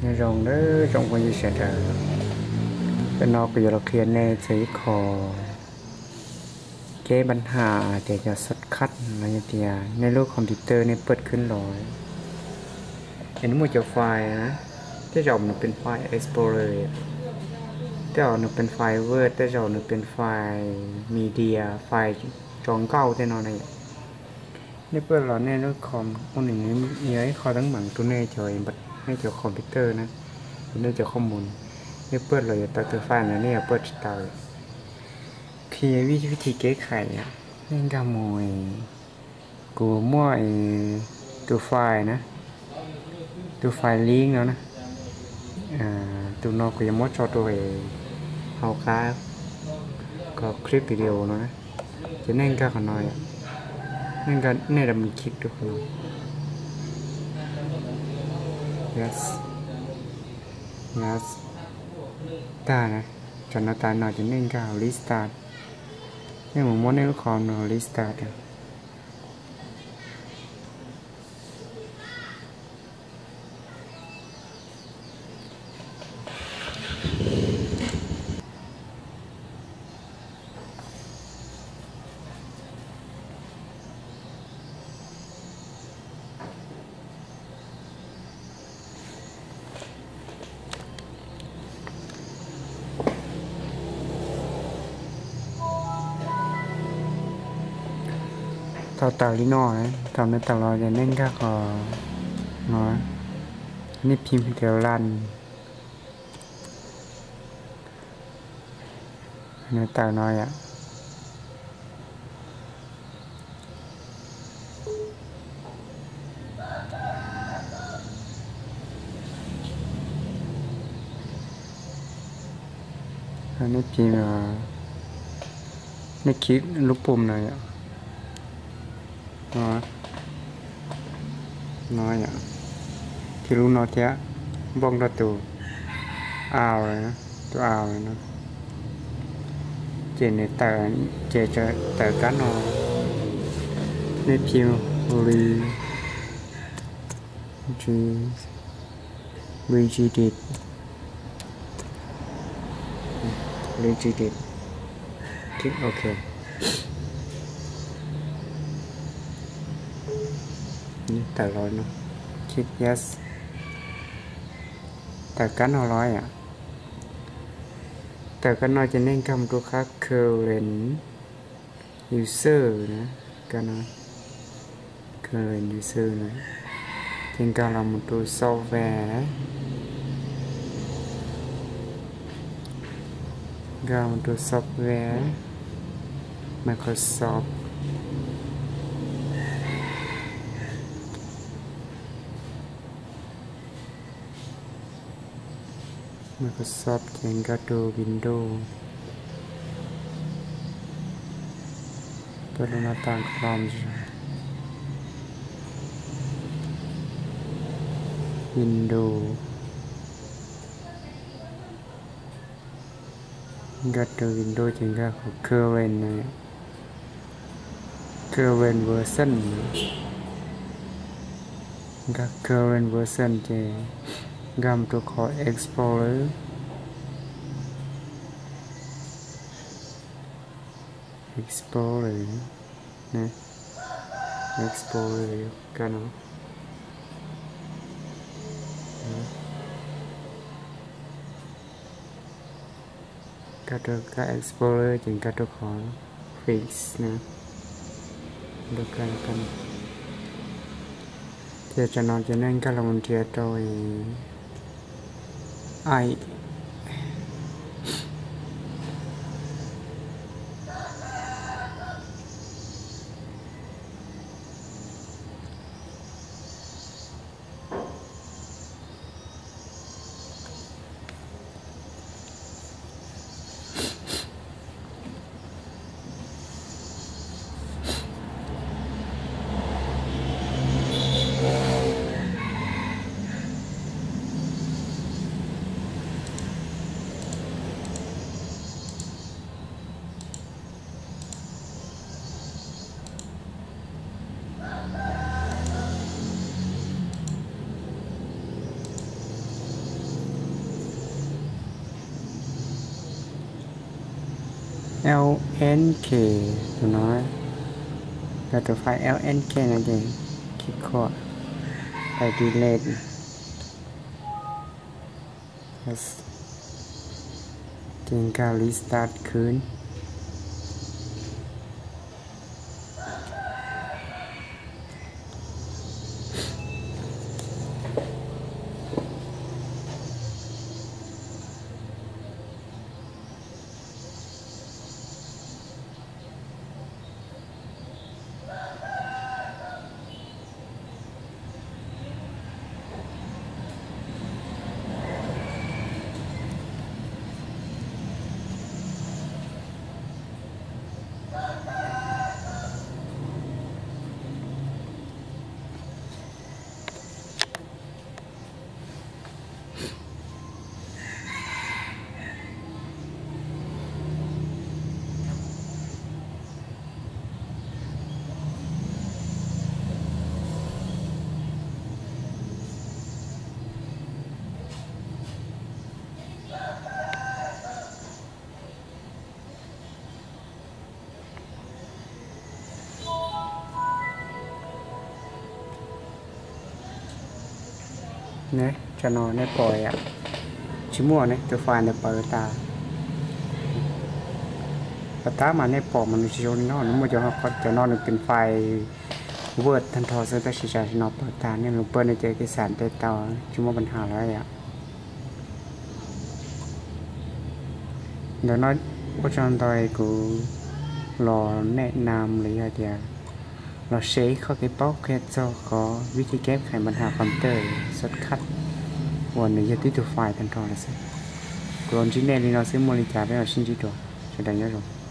rồng đó rồng bao nhiêu sẽ trở cái nó bây giờเราเคลียร์ในสีคอแก้ปัญหาแต่จะสดคัดอะไรอย่างเงี้ยในโลกคอมพิวเตอร์เนี่ยเปิดขึ้นลอยเห็นมันจะไฟล์นะที่เรามันเป็นไฟล์ Explorer ที่เราเป็นไฟล์ Word ที่เราเป็นไฟล์มีเดียไฟล์จองเก้าที่นอนเนี่ยนี่เปิดเราในโลกคอมคนหนึ่งมีไอ้คอทั้งหมังตัวในจอยบัดให้เจอคอมพิวเตอร์นะในเจอข้อมูลนี่เปิดเลยตัดตัวไฟล์นะเนี่ยเปิดเตาคือวิธีแก้ไขอ่ะเล่นกามวยกูมั่วตัวไฟล์นะตัวไฟล์ลิงก์แล้วนะตัวนอกก็ยังมั่วจอตัวเอาค้าก็คลิปวิดีโอนะจะเล่นก็ขน่อยอ่ะเล่นก็เนี่ยเรามีคลิปด้วยคน yes yes ตานะจนตาหน่อยจะเล่นก็เอาลิสต์ตาเนี่ยผมว่าในลูกคอมเราลิสต์ตาตาลิโน่นะทำในตลอดจะเล่นก็ขอเนาะนี่พิมพ์เดียวรันในตาน้อยอ่ะอันนี้พิมพ์นี่คลิกลูกปุ่มหน่อยอ่ะน้อยอ่ะที่รู้นอเทียบ้องประตูอ้าวเลยนะตัวอ้าวเลยนะเจนในแต่เจจะแต่กันนอในพิมพ์rigidityคลิกโอเคนี่แต่ร้อยเนาะคลิก yes แต่กันเอาร้อยอ่ะแต่กันน้อยจะเน้นคำตัวค่า current user นะกันนะ current user นะถึงการเรามาตัวซอฟต์แวร์การมาตัวซอฟต์แวร์ Microsoft yang kado Windows perlunatan Chrome Windows kado Windows yang kado current version current version je gam to call Explorerนะ Explorer กันเนาะก็ตัวก็ Explorer จึงก็ตัวของ Fix นะดูกันเดี๋ยวจะนอนจะนั่งก็ลงเทียโดย LNK ตัวน้อยแล้วตัวไฟล์ LNK นั่นเองคลิกขวาไป delete จึงการ restart คืนเนี่ยจะนอนในปล่อยชิมัวเนี่ยตัวไฟล์ในปล่อยตาmàในปอมันจะโยนนอนมันจะเขาจะนอนเป็นไฟเวิร์ดทันทอเซอร์ตัดสินใจนอนเปิดตาเนี่ยหนูเปิดในเจอเอกสารเตต่อชิมัวปัญหาแล้วเดี๋ยวน้อยว่าจอนตอยกูรอแนะนำหรืออะไรเราใช้ข้อคิดป๊อกแค่จะขอวิธีแก้ไขปัญหาคอมพิวเตอร์สดคัดวันนี้จะติดตัวไฟล์ทันทอเลยสิกรณีนี้เราซื้อมอนิเตอร์ไปเอาชิ้นจีตัวจะได้เยอะหรอ